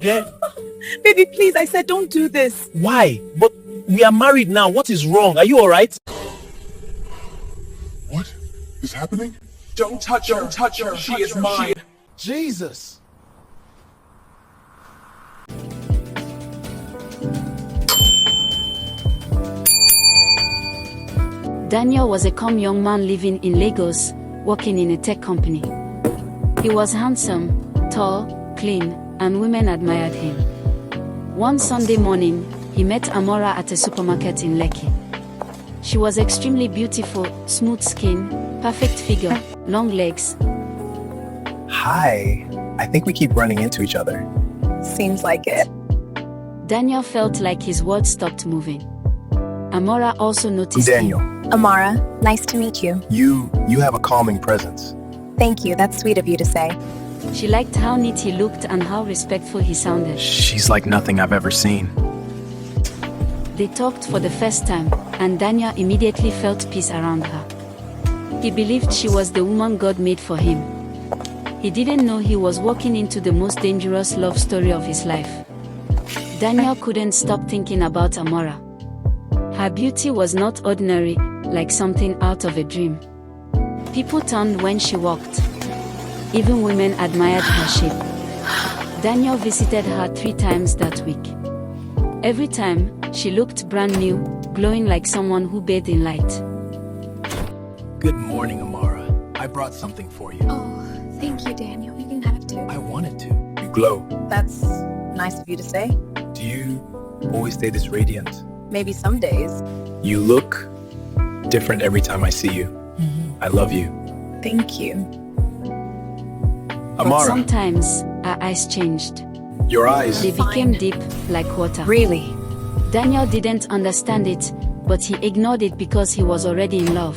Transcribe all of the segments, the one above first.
Yeah? Baby, please, I said don't do this. Why? But we are married now. What is wrong? Are you alright? What is happening? Don't touch her. Don't touch her. She is mine. Jesus. Daniel was a calm young man living in Lagos, working in a tech company. He was handsome, tall, clean, and women admired him. One Sunday morning, he met Amara at a supermarket in Lekki. She was extremely beautiful, smooth skin, perfect figure, long legs. Hi. I think we keep running into each other. Seems like it. Daniel felt like his world stopped moving. Amara also noticed Daniel. him. Amara, nice to meet you. You have a calming presence. Thank you, that's sweet of you to say. She liked how neat he looked and how respectful he sounded. She's like nothing I've ever seen. They talked for the first time, and Daniel immediately felt peace around her. He believed she was the woman God made for him. He didn't know he was walking into the most dangerous love story of his life. Daniel couldn't stop thinking about Amara. Her beauty was not ordinary, like something out of a dream. People turned when she walked. Even women admired her shape. Daniel visited her 3 times that week. Every time, she looked brand new, glowing like someone who bathed in light. Good morning, Amara. I brought something for you. Oh, thank you, Daniel. You didn't have to. I wanted to. You glow. That's nice of you to say. Do you always stay this radiant? Maybe some days. You look different every time I see you. I love you. Thank you. But Amara, sometimes, her eyes changed. your eyes. They became deep, like water. Really? Daniel didn't understand it, but he ignored it because he was already in love.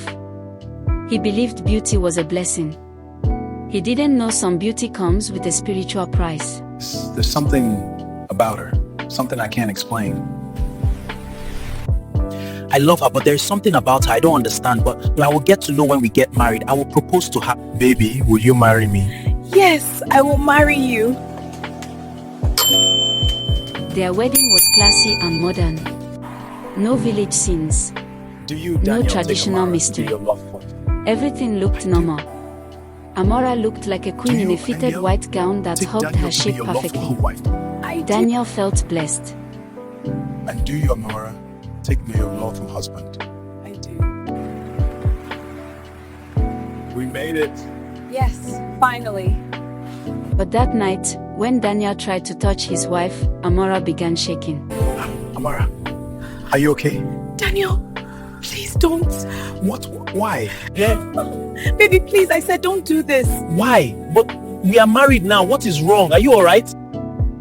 He believed beauty was a blessing. He didn't know some beauty comes with a spiritual price. There's something about her. Something I can't explain. I love her, but there's something about her I don't understand. But I will get to know when we get married. I will propose to her. Baby, will you marry me? Yes, I will marry you. Their wedding was classy and modern. No village scenes. Do you, No Daniel, take traditional Amara mystery. to your love fort? Everything looked normal. Amara looked like a queen in you, a fitted Daniel, white gown that Take hugged Daniel her to be shape your lawful perfectly. wife. I do. Daniel felt blessed. And do you, Amara, take me your lawful husband? I do. We made it. Yes, finally. But that night, when Daniel tried to touch his wife, Amara began shaking. Amara, are you okay? Daniel, please don't. What? Why? Yeah? Baby, please, I said don't do this. Why? But we are married now. What is wrong? Are you alright?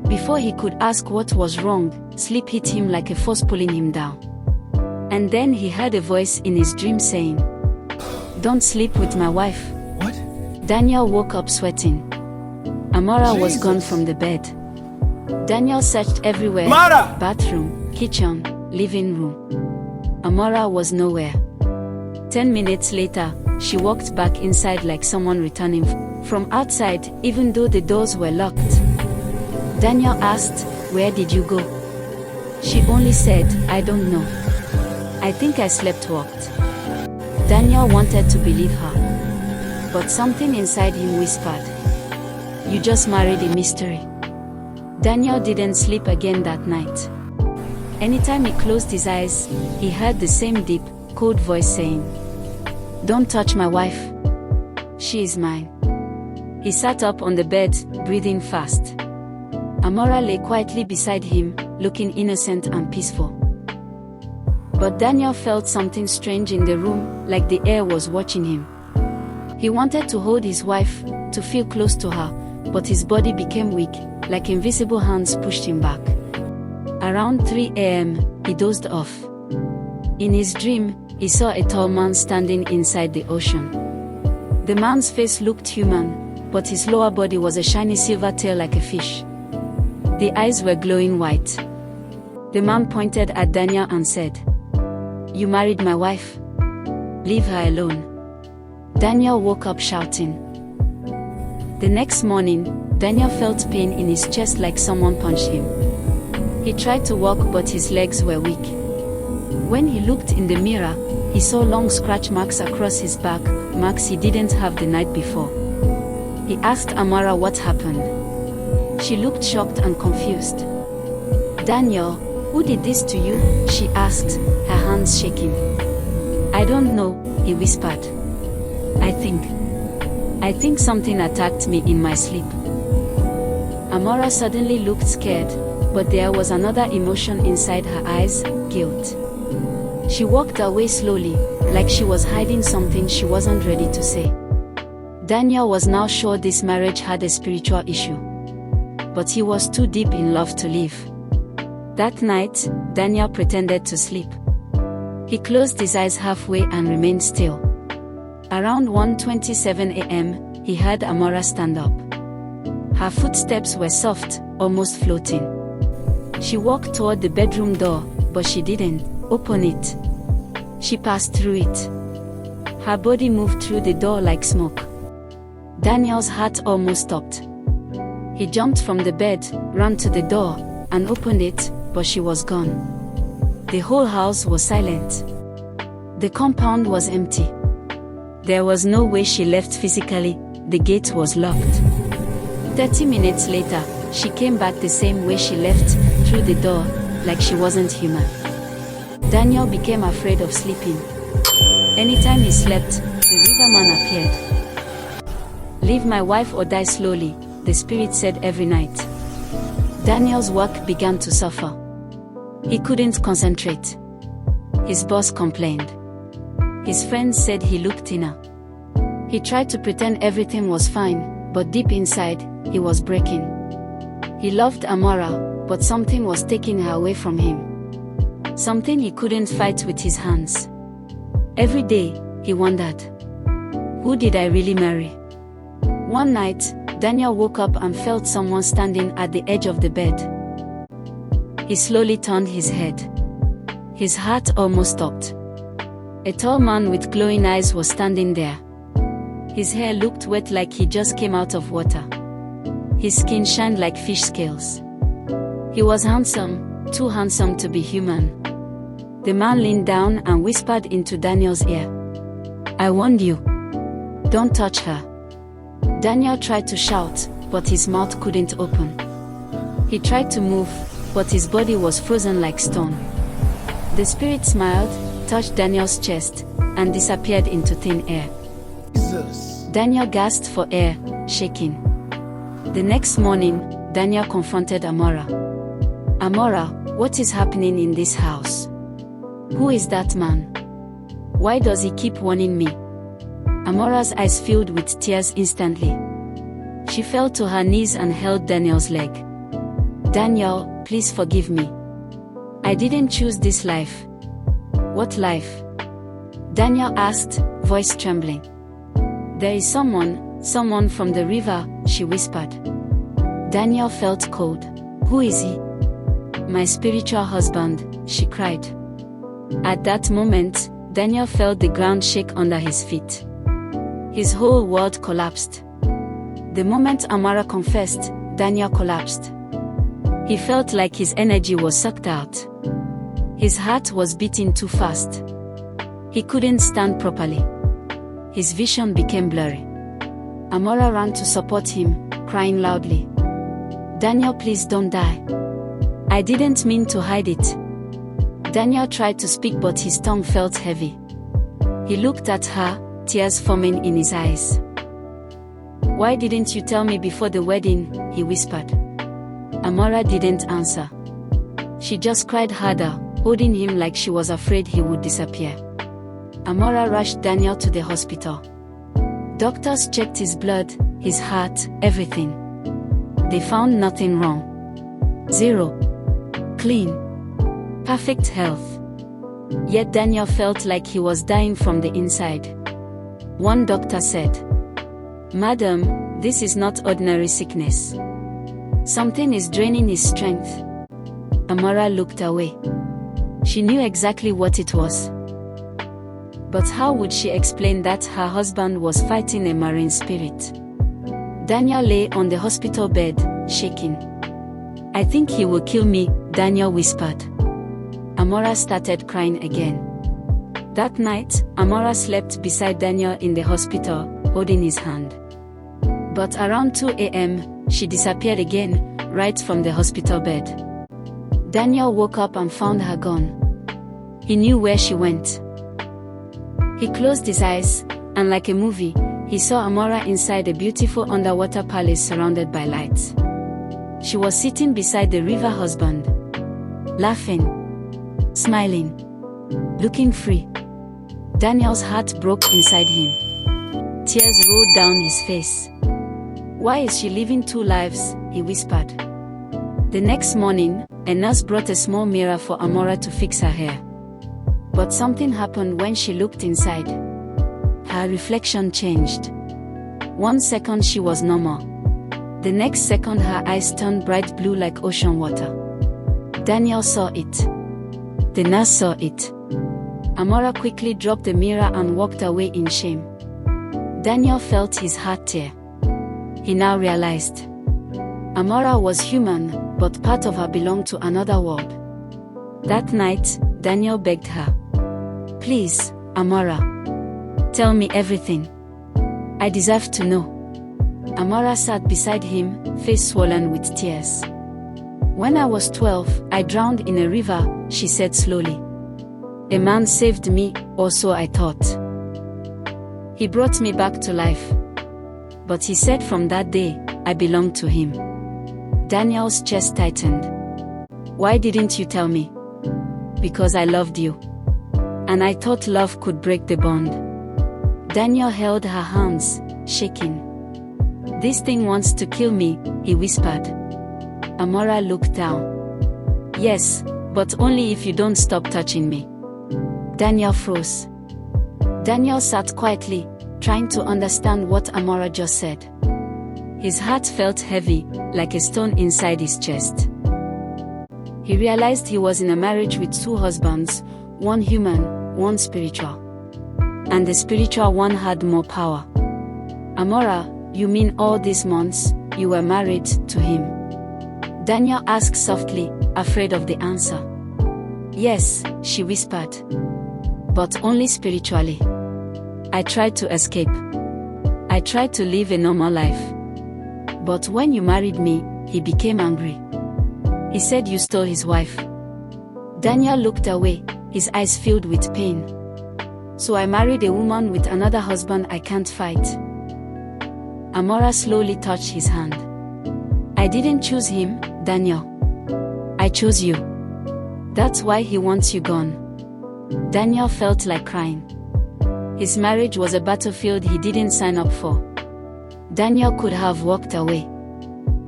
Before he could ask what was wrong, sleep hit him like a force pulling him down. And then he heard a voice in his dream saying, "Don't sleep with my wife." What? Daniel woke up sweating. Amara was gone Jesus. from the bed. Daniel searched everywhere. Amara! Bathroom, kitchen, living room. Amara was nowhere. 10 minutes later, she walked back inside like someone returning from outside, even though the doors were locked. Daniel asked, "Where did you go?" She only said, "I don't know. I think I sleepwalked." Daniel wanted to believe her. But something inside him whispered, "You just married a mystery." Daniel didn't sleep again that night. Anytime he closed his eyes, he heard the same deep, cold voice saying, "Don't touch my wife. She is mine." He sat up on the bed, breathing fast. Amara lay quietly beside him, looking innocent and peaceful. But Daniel felt something strange in the room, like the air was watching him. He wanted to hold his wife, to feel close to her, but his body became weak, like invisible hands pushed him back. Around 3 a.m., he dozed off. In his dream, he saw a tall man standing inside the ocean. The man's face looked human, but his lower body was a shiny silver tail like a fish. The eyes were glowing white. The man pointed at Daniel and said, "You married my wife. Leave her alone." Daniel woke up shouting. The next morning, Daniel felt pain in his chest like someone punched him. He tried to walk but his legs were weak. When he looked in the mirror, he saw long scratch marks across his back, marks he didn't have the night before. He asked Amara what happened. She looked shocked and confused. "Daniel, who did this to you?" she asked, her hands shaking. "I don't know," he whispered. I think something attacked me in my sleep." Amara suddenly looked scared, but there was another emotion inside her eyes, guilt. She walked away slowly, like she was hiding something she wasn't ready to say. Daniel was now sure this marriage had a spiritual issue. But he was too deep in love to leave. That night, Daniel pretended to sleep. He closed his eyes halfway and remained still. Around 1:27 a.m., he heard Amara stand up. Her footsteps were soft, almost floating. She walked toward the bedroom door, but she didn't open it. She passed through it. Her body moved through the door like smoke. Daniel's heart almost stopped. He jumped from the bed, ran to the door, and opened it, but she was gone. The whole house was silent. The compound was empty. There was no way she left physically, the gate was locked. 30 minutes later, she came back the same way she left, through the door, like she wasn't human. Daniel became afraid of sleeping. Anytime he slept, the riverman appeared. "Leave my wife or die slowly," the spirit said every night. Daniel's work began to suffer. He couldn't concentrate. His boss complained. His friends said he looked thinner. He tried to pretend everything was fine, but deep inside, he was breaking. He loved Amara, but something was taking her away from him. Something he couldn't fight with his hands. Every day, he wondered, who did I really marry? One night, Daniel woke up and felt someone standing at the edge of the bed. He slowly turned his head. His heart almost stopped. A tall man with glowing eyes was standing there. His hair looked wet like he just came out of water. His skin shined like fish scales. He was handsome, too handsome to be human. The man leaned down and whispered into Daniel's ear. "I warned you. Don't touch her." Daniel tried to shout, but his mouth couldn't open. He tried to move, but his body was frozen like stone. The spirit smiled, touched Daniel's chest, and disappeared into thin air. Daniel gasped for air, shaking. The next morning, Daniel confronted Amara. "Amara, what is happening in this house? Who is that man? Why does he keep warning me?" Amara's eyes filled with tears instantly. She fell to her knees and held Daniel's leg. "Daniel, please forgive me. I didn't choose this life." "What life?" Daniel asked, voice trembling. "There is someone from the river," she whispered. Daniel felt cold. "Who is he?" "My spiritual husband," she cried. At that moment, Daniel felt the ground shake under his feet. His whole world collapsed. The moment Amara confessed, Daniel collapsed. He felt like his energy was sucked out. His heart was beating too fast. He couldn't stand properly. His vision became blurry. Amara ran to support him, crying loudly. "Daniel, please don't die. I didn't mean to hide it." Daniel tried to speak but his tongue felt heavy. He looked at her, tears forming in his eyes. "Why didn't you tell me before the wedding?" he whispered. Amara didn't answer. She just cried harder, holding him like she was afraid he would disappear. Amara rushed Daniel to the hospital. Doctors checked his blood, his heart, everything. They found nothing wrong. 0. Clean. Perfect health. Yet Daniel felt like he was dying from the inside. One doctor said, "Madam, this is not ordinary sickness. Something is draining his strength." Amara looked away. She knew exactly what it was. But how would she explain that her husband was fighting a marine spirit? Daniel lay on the hospital bed, shaking. "I think he will kill me," Daniel whispered. Amara started crying again. That night, Amara slept beside Daniel in the hospital, holding his hand. But around 2 a.m., she disappeared again, right from the hospital bed. Daniel woke up and found her gone. He knew where she went. He closed his eyes, and like a movie, he saw Amara inside a beautiful underwater palace surrounded by lights. She was sitting beside the river husband, laughing, smiling, looking free. Daniel's heart broke inside him. Tears rolled down his face. "Why is she living two lives?" he whispered. The next morning, a nurse brought a small mirror for Amara to fix her hair. But something happened when she looked inside. Her reflection changed. 1 second she was normal. The next second her eyes turned bright blue like ocean water. Daniel saw it. The nurse saw it. Amara quickly dropped the mirror and walked away in shame. Daniel felt his heart tear. He now realized Amara was human, but part of her belonged to another world. That night, Daniel begged her, "Please, Amara, tell me everything. I deserve to know." Amara sat beside him, face swollen with tears. "When I was 12, I drowned in a river," she said slowly. "A man saved me, or so I thought. He brought me back to life. But he said from that day, I belonged to him." Daniel's chest tightened. "Why didn't you tell me?" "Because I loved you. And I thought love could break the bond." Daniel held her hands, shaking. "This thing wants to kill me," he whispered. Amara looked down. "Yes, but only if you don't stop touching me." Daniel froze. Daniel sat quietly, trying to understand what Amara just said. His heart felt heavy, like a stone inside his chest. He realized he was in a marriage with two husbands, one human, one spiritual. And the spiritual one had more power. "Amara, you mean all these months, you were married to him?" Daniel asked softly, afraid of the answer. "Yes," she whispered. "But only spiritually. I tried to escape. I tried to live a normal life. But when you married me, he became angry. He said you stole his wife." Daniel looked away, his eyes filled with pain. "So I married a woman with another husband I can't fight." Amara slowly touched his hand. "I didn't choose him, Daniel. I chose you. That's why he wants you gone." Daniel felt like crying. His marriage was a battlefield he didn't sign up for. Daniel could have walked away.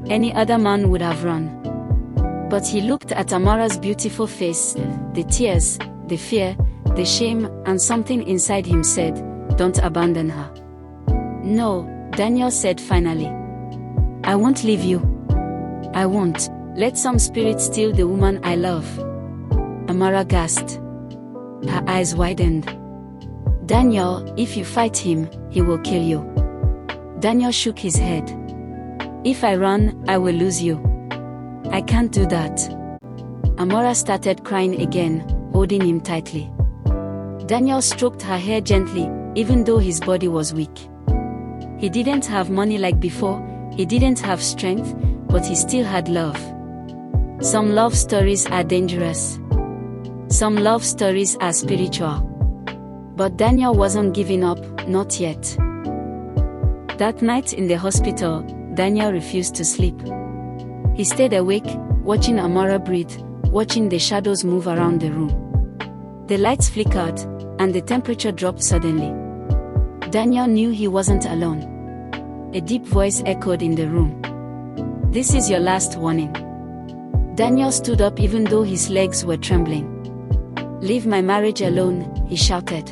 Any other man would have run. But he looked at Amara's beautiful face, the tears, the fear, the shame, and something inside him said, "Don't abandon her." "No," Daniel said finally. "I won't leave you. I won't let some spirit steal the woman I love." Amara gasped. Her eyes widened. "Daniel, if you fight him, he will kill you." Daniel shook his head. "If I run, I will lose you. I can't do that." Amara started crying again, holding him tightly. Daniel stroked her hair gently, even though his body was weak. He didn't have money like before, he didn't have strength, but he still had love. Some love stories are dangerous. Some love stories are spiritual. But Daniel wasn't giving up, not yet. That night in the hospital, Daniel refused to sleep. He stayed awake, watching Amara breathe, watching the shadows move around the room. The lights flickered, and the temperature dropped suddenly. Daniel knew he wasn't alone. A deep voice echoed in the room. "This is your last warning." Daniel stood up even though his legs were trembling. "Leave my marriage alone," he shouted.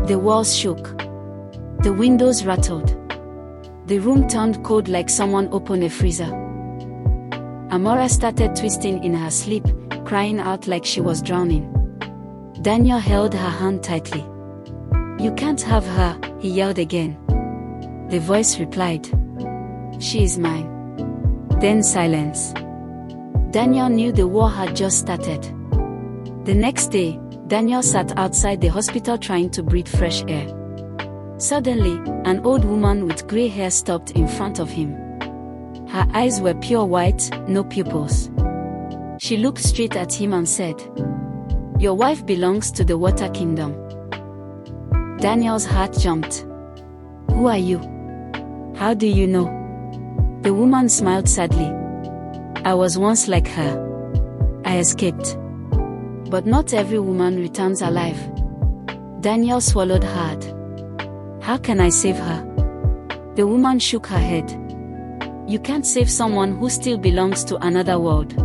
The walls shook. The windows rattled. The room turned cold like someone opened a freezer. Amara started twisting in her sleep, crying out like she was drowning. Daniel held her hand tightly. "You can't have her," he yelled again. The voice replied, She is mine. Then silence. Daniel knew the war had just started. The next day, Daniel sat outside the hospital trying to breathe fresh air. Suddenly, an old woman with gray hair stopped in front of him. Her eyes were pure white, no pupils. She looked straight at him and said, "Your wife belongs to the water kingdom." Daniel's heart jumped. "Who are you? How do you know?" The woman smiled sadly. "I was once like her. I escaped. But not every woman returns alive." Daniel swallowed hard. "How can I save her?" The woman shook her head. "You can't save someone who still belongs to another world."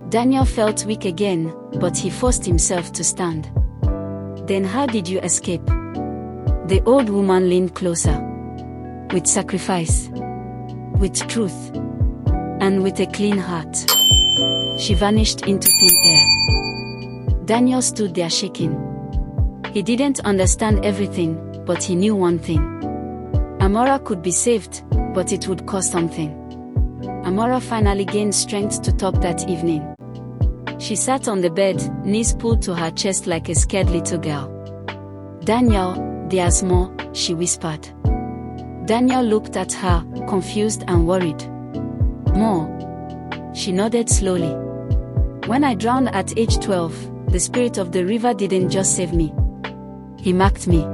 Daniel felt weak again, but he forced himself to stand. "Then how did you escape?" The old woman leaned closer. "With sacrifice, with truth, and with a clean heart." She vanished into thin air. Daniel stood there shaking. He didn't understand everything, but he knew one thing. Amara could be saved, but it would cost something. Amara finally gained strength to talk that evening. She sat on the bed, knees pulled to her chest like a scared little girl. "Daniel, there's more," she whispered. Daniel looked at her, confused and worried. "More?" She nodded slowly. "When I drowned at age 12, the spirit of the river didn't just save me. He marked me.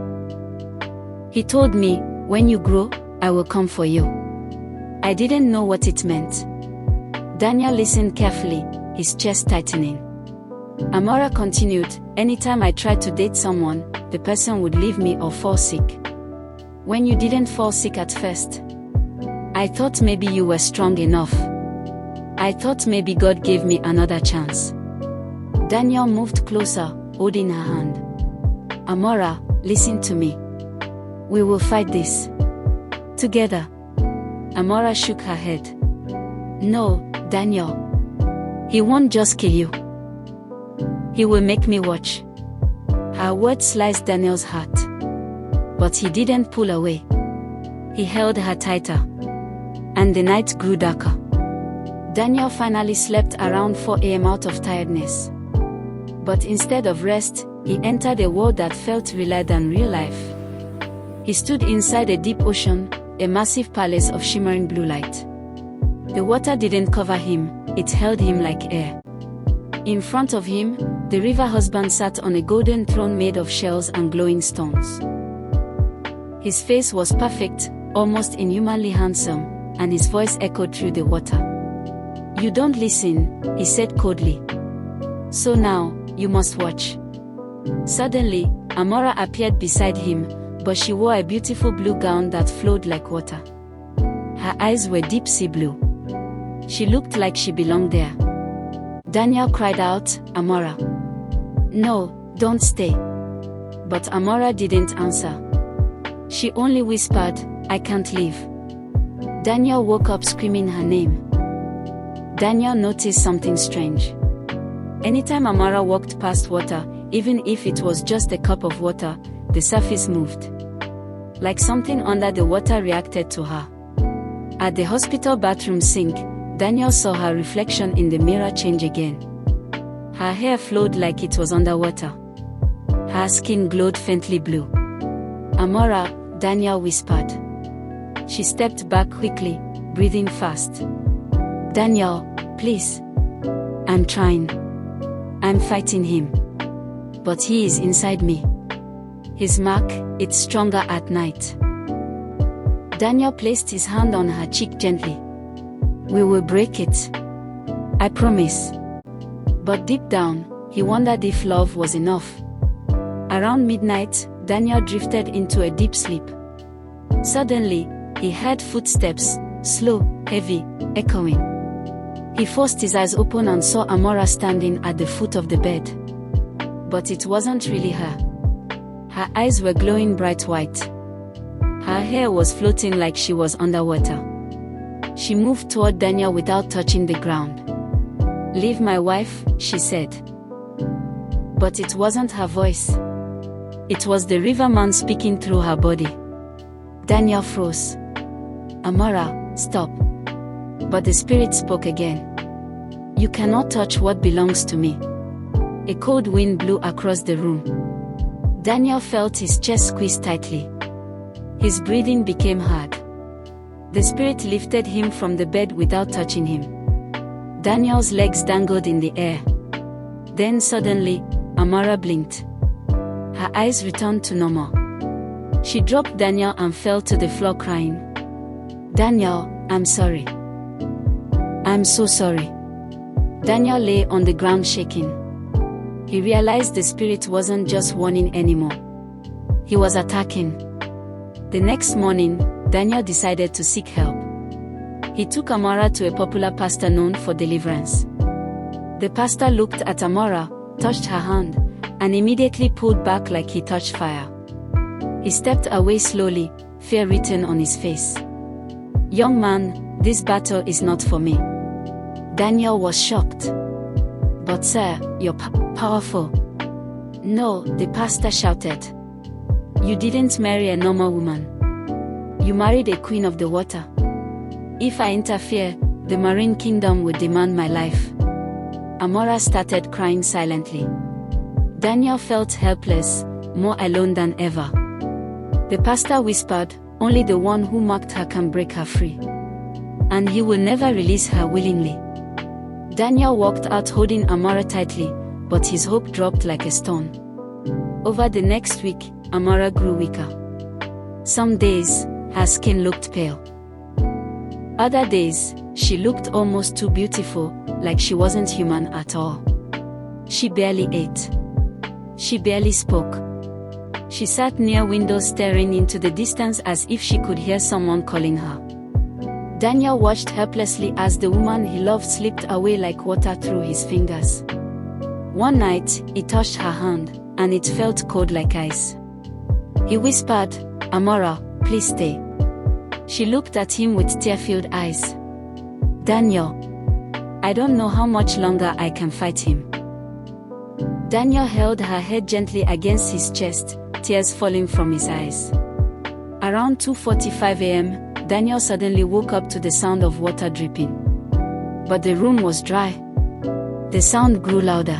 He told me, 'When you grow, I will come for you.' I didn't know what it meant." Daniel listened carefully, his chest tightening. Amara continued, "Anytime I tried to date someone, the person would leave me or fall sick. When you didn't fall sick at first, I thought maybe you were strong enough. I thought maybe God gave me another chance." Daniel moved closer, holding her hand. "Amara, listen to me. We will fight this together." Amara shook her head. "No, Daniel. He won't just kill you. He will make me watch." Her words sliced Daniel's heart. But he didn't pull away. He held her tighter. And the night grew darker. Daniel finally slept around 4 a.m. out of tiredness. But instead of rest, he entered a world that felt realer than real life. He stood inside a deep ocean, a massive palace of shimmering blue light. The water didn't cover him, it held him like air. In front of him, the river husband sat on a golden throne made of shells and glowing stones. His face was perfect, almost inhumanly handsome, and his voice echoed through the water. "You don't listen," he said coldly. "So now, you must watch." Suddenly, Amara appeared beside him, but she wore a beautiful blue gown that flowed like water. Her eyes were deep sea blue. She looked like she belonged there. Daniel cried out, "Amara. No, don't stay." But Amara didn't answer. She only whispered, "I can't leave." Daniel woke up screaming her name. Daniel noticed something strange. Anytime Amara walked past water, even if it was just a cup of water, the surface moved. Like something under the water reacted to her. At the hospital bathroom sink, Daniel saw her reflection in the mirror change again. Her hair flowed like it was underwater. Her skin glowed faintly blue. "Amara," Daniel whispered. She stepped back quickly, breathing fast. "Daniel, please. I'm trying. I'm fighting him. But he is inside me. His mark, it's stronger at night." Daniel placed his hand on her cheek gently. "We will break it. I promise." But deep down, he wondered if love was enough. Around midnight, Daniel drifted into a deep sleep. Suddenly, he heard footsteps, slow, heavy, echoing. He forced his eyes open and saw Amara standing at the foot of the bed. But it wasn't really her. Her eyes were glowing bright white. Her hair was floating like she was underwater. She moved toward Daniel without touching the ground. "Leave my wife," she said. But it wasn't her voice. It was the riverman speaking through her body. Daniel froze. "Amara, Stop. But the spirit spoke again. You cannot touch what belongs to me. A cold wind blew across the room. Daniel felt his chest squeeze tightly. His breathing became hard. The spirit lifted him from the bed without touching him. Daniel's legs dangled in the air. Then suddenly, Amara blinked. Her eyes returned to normal. She dropped Daniel and fell to the floor crying. Daniel, I'm sorry. I'm so sorry. Daniel lay on the ground shaking. He realized the spirit wasn't just warning anymore. He was attacking. The next morning, Daniel decided to seek help. He took Amara to a popular pastor known for deliverance. The pastor looked at Amara, touched her hand, and immediately pulled back like he touched fire. He stepped away slowly, fear written on his face. Young man, this battle is not for me. Daniel was shocked. But sir, you're powerful. No, the pastor shouted. You didn't marry a normal woman. You married a queen of the water. If I interfere, the marine kingdom will demand my life. Amara started crying silently. Daniel felt helpless, more alone than ever. The pastor whispered, only the one who marked her can break her free. And he will never release her willingly. Daniel walked out holding Amara tightly, but his hope dropped like a stone. Over the next week, Amara grew weaker. Some days, her skin looked pale. Other days, she looked almost too beautiful, like she wasn't human at all. She barely ate. She barely spoke. She sat near windows staring into the distance as if she could hear someone calling her. Daniel watched helplessly as the woman he loved slipped away like water through his fingers. One night, he touched her hand, and it felt cold like ice. He whispered, Amara, please stay. She looked at him with tear-filled eyes. Daniel, I don't know how much longer I can fight him. Daniel held her head gently against his chest, tears falling from his eyes. Around 2:45 a.m., Daniel suddenly woke up to the sound of water dripping. But the room was dry. The sound grew louder.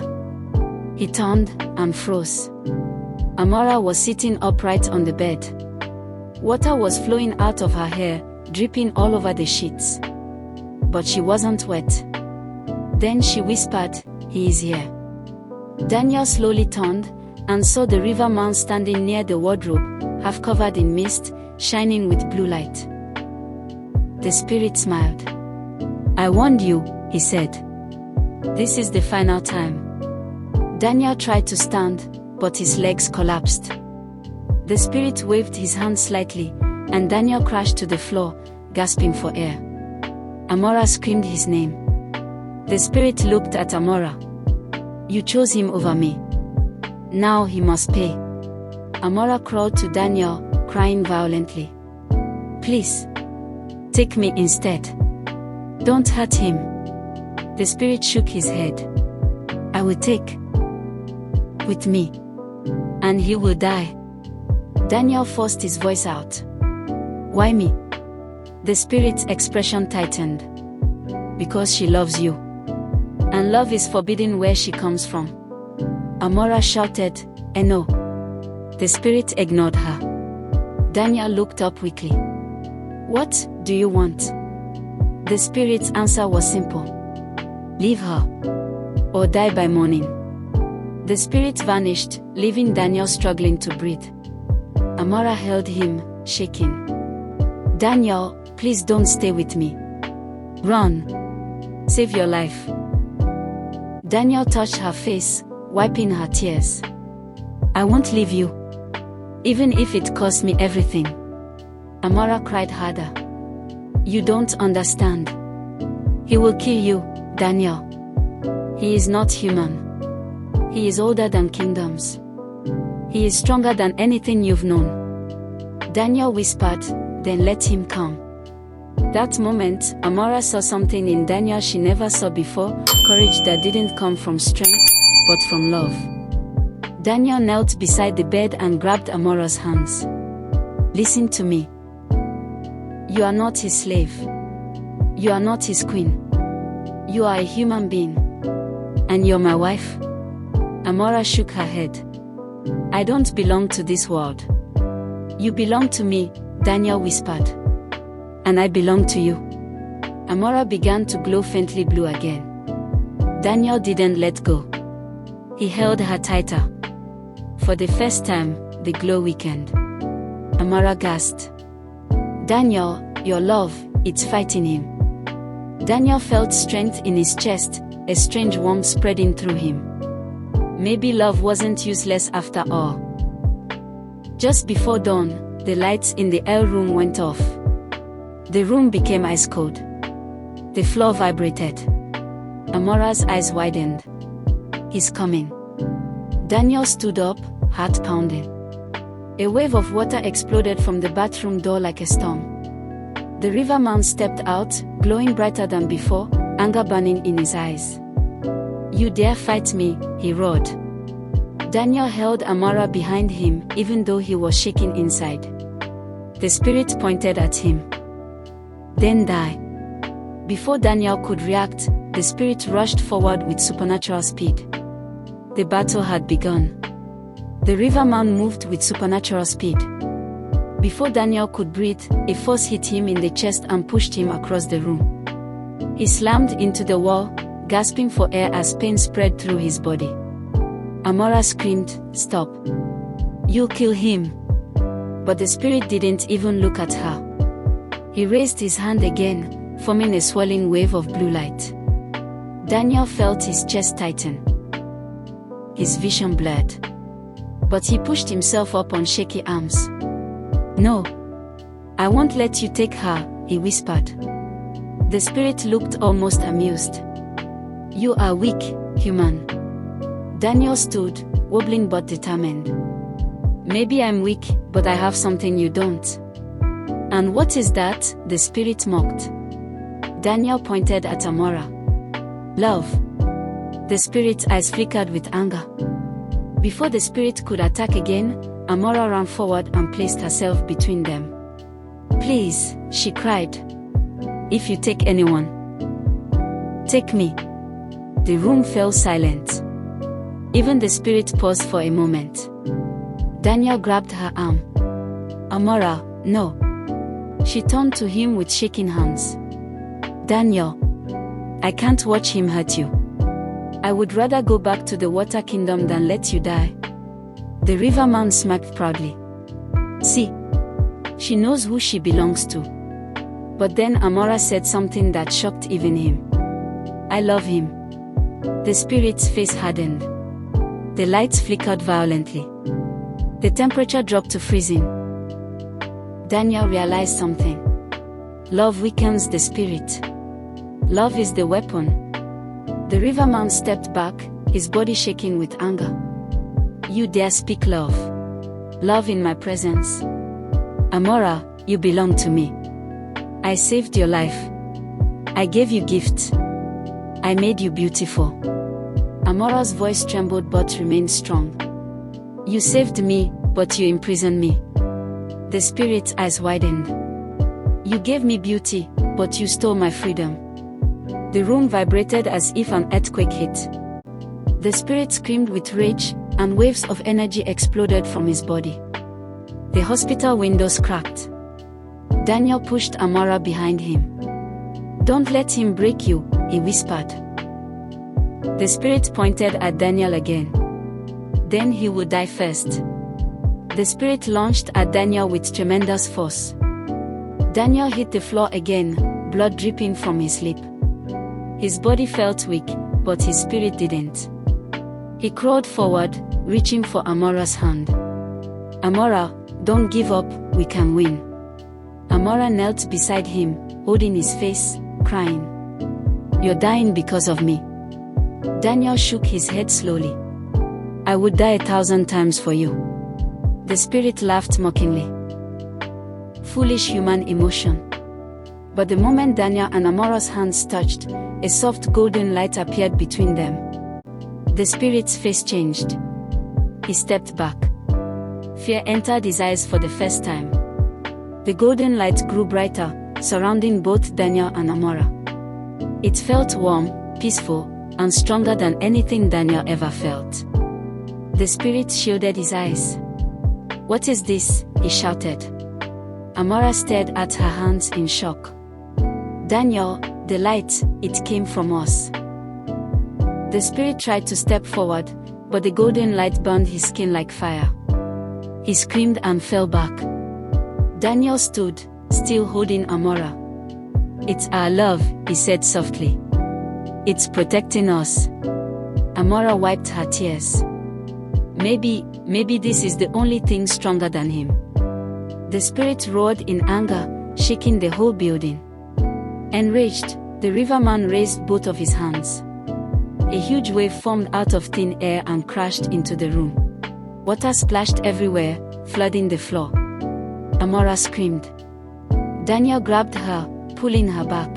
He turned and froze. Amara was sitting upright on the bed. Water was flowing out of her hair, dripping all over the sheets. But she wasn't wet. Then she whispered, he is here. Daniel slowly turned, and saw the river man standing near the wardrobe, half covered in mist, shining with blue light. The spirit smiled. I warned you, he said. This is the final time. Daniel tried to stand, but his legs collapsed. The spirit waved his hand slightly, and Daniel crashed to the floor, gasping for air. Amara screamed his name. The spirit looked at Amara. You chose him over me. Now he must pay. Amara crawled to Daniel, crying violently. Please, take me instead. Don't hurt him. The spirit shook his head. I will take with me, and he will die. Daniel forced his voice out. Why me? The spirit's expression tightened. Because she loves you. And love is forbidden where she comes from. Amara shouted, no. The spirit ignored her. Daniel looked up weakly. What do you want? The spirit's answer was simple. Leave her, or die by morning. The spirit vanished, leaving Daniel struggling to breathe. Amara held him, shaking. Daniel, please don't stay with me. Run. Save your life. Daniel touched her face, wiping her tears. I won't leave you. Even if it costs me everything. Amara cried harder. You don't understand. He will kill you, Daniel. He is not human. He is older than kingdoms. He is stronger than anything you've known. Daniel whispered, then let him come. That moment, Amara saw something in Daniel she never saw before, courage that didn't come from strength, but from love. Daniel knelt beside the bed and grabbed Amara's hands. Listen to me. You are not his slave. You are not his queen. You are a human being. And you're my wife? Amara shook her head. I don't belong to this world. You belong to me, Daniel whispered. And I belong to you. Amara began to glow faintly blue again. Daniel didn't let go. He held her tighter. For the first time, the glow weakened. Amara gasped. Daniel, your love, it's fighting him. Daniel felt strength in his chest, a strange warmth spreading through him. Maybe love wasn't useless after all. Just before dawn, the lights in the L room went off. The room became ice cold. The floor vibrated. Amara's eyes widened. He's coming. Daniel stood up, heart pounding. A wave of water exploded from the bathroom door like a storm. The riverman stepped out, glowing brighter than before, anger burning in his eyes. You dare fight me, he roared. Daniel held Amara behind him, even though he was shaking inside. The spirit pointed at him. Then die. Before Daniel could react, the spirit rushed forward with supernatural speed. The battle had begun. The riverman moved with supernatural speed. Before Daniel could breathe, a force hit him in the chest and pushed him across the room. He slammed into the wall, gasping for air as pain spread through his body. Amara screamed, "Stop. You'll kill him." But the spirit didn't even look at her. He raised his hand again, forming a swirling wave of blue light. Daniel felt his chest tighten. His vision blurred. But he pushed himself up on shaky arms. No. I won't let you take her, he whispered. The spirit looked almost amused. You are weak, human. Daniel stood, wobbling but determined. Maybe I'm weak, but I have something you don't. And what is that? The spirit mocked. Daniel pointed at Amara. Love. The spirit's eyes flickered with anger. Before the spirit could attack again, Amara ran forward and placed herself between them. Please, she cried. If you take anyone, take me. The room fell silent. Even the spirit paused for a moment. Daniel grabbed her arm. Amara, no. She turned to him with shaking hands. Daniel, I can't watch him hurt you. I would rather go back to the water kingdom than let you die. The riverman smirked proudly. See, she knows who she belongs to. But then Amara said something that shocked even him. I love him. The spirit's face hardened. The lights flickered violently. The temperature dropped to freezing. Daniel realized something. Love weakens the spirit. Love is the weapon. The riverman stepped back, his body shaking with anger. You dare speak love. Love in my presence. Amara, you belong to me. I saved your life. I gave you gifts. I made you beautiful. Amara's voice trembled but remained strong. You saved me, but you imprisoned me. The spirit's eyes widened. You gave me beauty, but you stole my freedom. The room vibrated as if an earthquake hit. The spirit screamed with rage, and waves of energy exploded from his body. The hospital windows cracked. Daniel pushed Amara behind him. Don't let him break you, he whispered. The spirit pointed at Daniel again. Then he would die first. The spirit launched at Daniel with tremendous force. Daniel hit the floor again, blood dripping from his lip. His body felt weak, but his spirit didn't. He crawled forward, reaching for Amara's hand. Amara, don't give up, we can win. Amara knelt beside him, holding his face, crying. You're dying because of me. Daniel shook his head slowly. I would die 1,000 times for you. The spirit laughed mockingly. Foolish human emotion. But the moment Daniel and Amara's hands touched, a soft golden light appeared between them. The spirit's face changed. He stepped back. Fear entered his eyes for the first time. The golden light grew brighter, surrounding both Daniel and Amara. It felt warm, peaceful, and stronger than anything Daniel ever felt. The spirit shielded his eyes. "What is this?" he shouted. Amara stared at her hands in shock. "Daniel, the light, it came from us." The spirit tried to step forward, but the golden light burned his skin like fire. He screamed and fell back. Daniel stood, still holding Amara. "It's our love," he said softly. "It's protecting us." Amara wiped her tears. Maybe this is the only thing stronger than him." The spirit roared in anger, shaking the whole building. Enraged, the riverman raised both of his hands. A huge wave formed out of thin air and crashed into the room. Water splashed everywhere, flooding the floor. Amara screamed. Daniel grabbed her, pulling her back.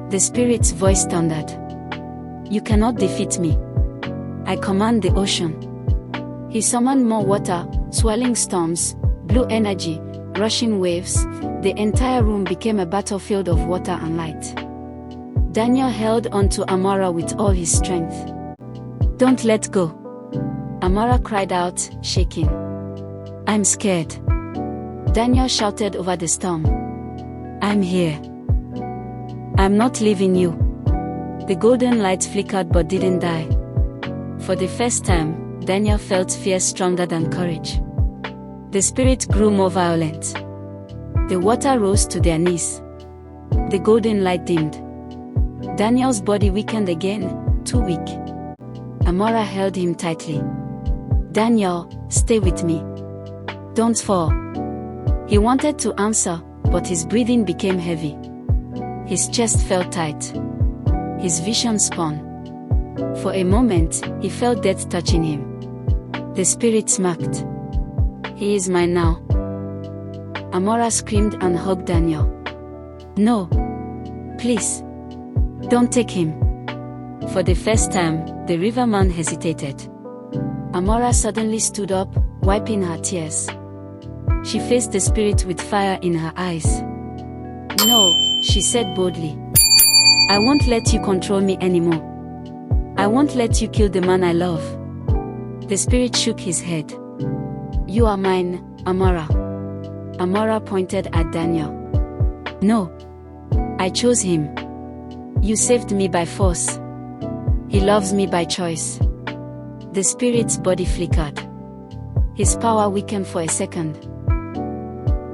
The spirit's voice thundered. "You cannot defeat me. I command the ocean." He summoned more water, swirling storms, blue energy, rushing waves. The entire room became a battlefield of water and light. Daniel held onto Amara with all his strength. "Don't let go," Amara cried out, shaking. "I'm scared." Daniel shouted over the storm. "I'm here. I'm not leaving you." The golden light flickered but didn't die. For the first time, Daniel felt fear stronger than courage. The spirit grew more violent. The water rose to their knees. The golden light dimmed. Daniel's body weakened again, too weak. Amara held him tightly. "Daniel, stay with me. Don't fall." He wanted to answer, but his breathing became heavy. His chest felt tight. His vision spun. For a moment, he felt death touching him. The spirit smirked. "He is mine now." Amara screamed and hugged Daniel. "No. Please. Don't take him." For the first time, the riverman hesitated. Amara suddenly stood up, wiping her tears. She faced the spirit with fire in her eyes. "No," she said boldly. "I won't let you control me anymore. I won't let you kill the man I love." The spirit shook his head. "You are mine, Amara." Amara pointed at Daniel. "No. I chose him. You saved me by force. He loves me by choice." The spirit's body flickered. His power weakened for a second.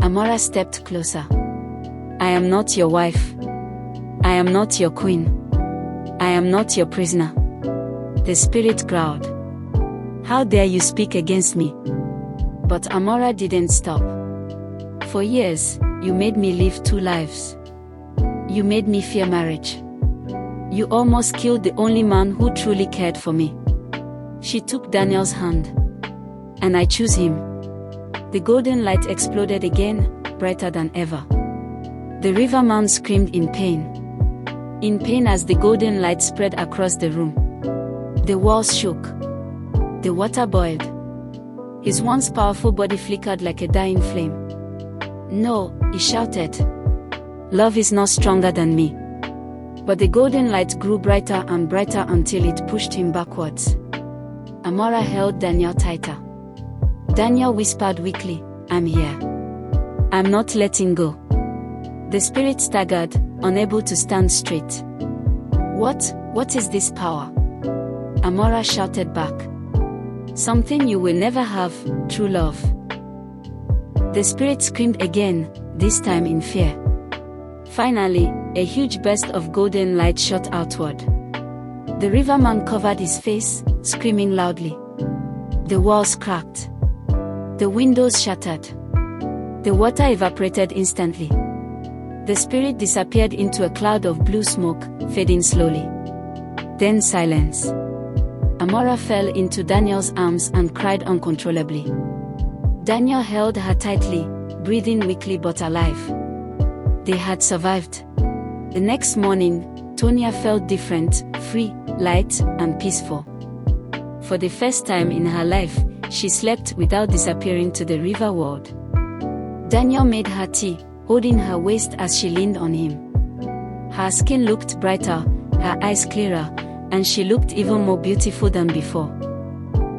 Amara stepped closer. "I am not your wife. I am not your queen. I am not your prisoner." The spirit growled. "How dare you speak against me?" But Amara didn't stop. "For years, you made me live two lives. You made me fear marriage. You almost killed the only man who truly cared for me." She took Daniel's hand. "And I choose him." The golden light exploded again, brighter than ever. The riverman screamed in pain. In pain as the golden light spread across the room. The walls shook. The water boiled. His once powerful body flickered like a dying flame. "No," he shouted. "Love is not stronger than me." But the golden light grew brighter and brighter until it pushed him backwards. Amara held Daniel tighter. Daniel whispered weakly, "I'm here. I'm not letting go." The spirit staggered, unable to stand straight. What is this power?" Amara shouted back. "Something you will never have, true love." The spirit screamed again, this time in fear. Finally, a huge burst of golden light shot outward. The riverman covered his face, screaming loudly. The walls cracked. The windows shattered. The water evaporated instantly. The spirit disappeared into a cloud of blue smoke, fading slowly. Then silence. Amara fell into Daniel's arms and cried uncontrollably. Daniel held her tightly, breathing weakly but alive. They had survived. The next morning, Tonya felt different, free, light, and peaceful. For the first time in her life, she slept without disappearing to the river world. Daniel made her tea, holding her waist as she leaned on him. Her skin looked brighter, her eyes clearer, and she looked even more beautiful than before.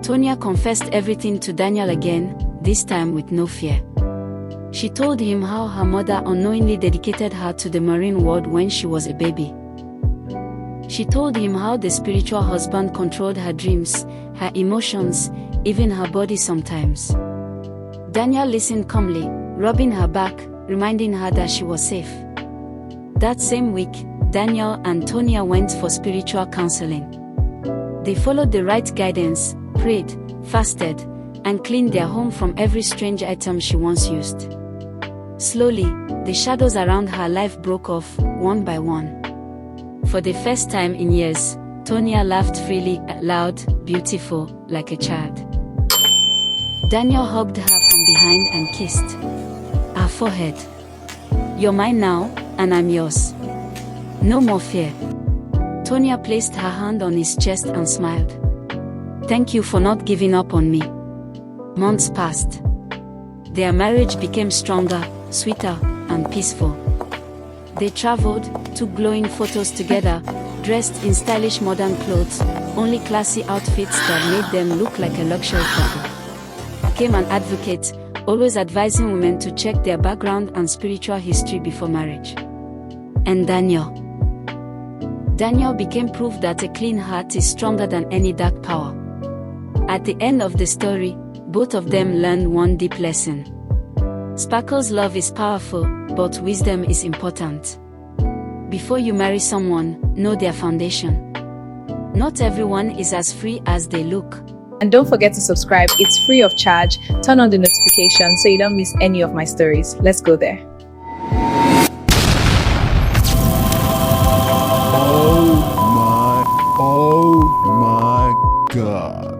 Tonya confessed everything to Daniel again, this time with no fear. She told him how her mother unknowingly dedicated her to the marine world when she was a baby. She told him how the spiritual husband controlled her dreams, her emotions, even her body sometimes. Daniel listened calmly, rubbing her back, reminding her that she was safe. That same week, Daniel and Tonya went for spiritual counseling. They followed the right guidance, prayed, fasted, and cleaned their home from every strange item she once used. Slowly, the shadows around her life broke off, one by one. For the first time in years, Tonya laughed freely, loud, beautiful, like a child. Daniel hugged her from behind and kissed her forehead. "You're mine now, and I'm yours. No more fear." Tonya placed her hand on his chest and smiled. "Thank you for not giving up on me." Months passed. Their marriage became stronger, sweeter, and peaceful. They traveled, took glowing photos together, dressed in stylish modern clothes, only classy outfits that made them look like a luxury couple. Became an advocate, always advising women to check their background and spiritual history before marriage. And Daniel became proof that a clean heart is stronger than any dark power. At the end of the story, both of them learned one deep lesson. Sparkle's love is powerful, but wisdom is important. Before you marry someone, know their foundation. Not everyone is as free as they look. And don't forget to subscribe, it's free of charge. Turn on the notification so you don't miss any of my stories. Let's go there. Oh my God.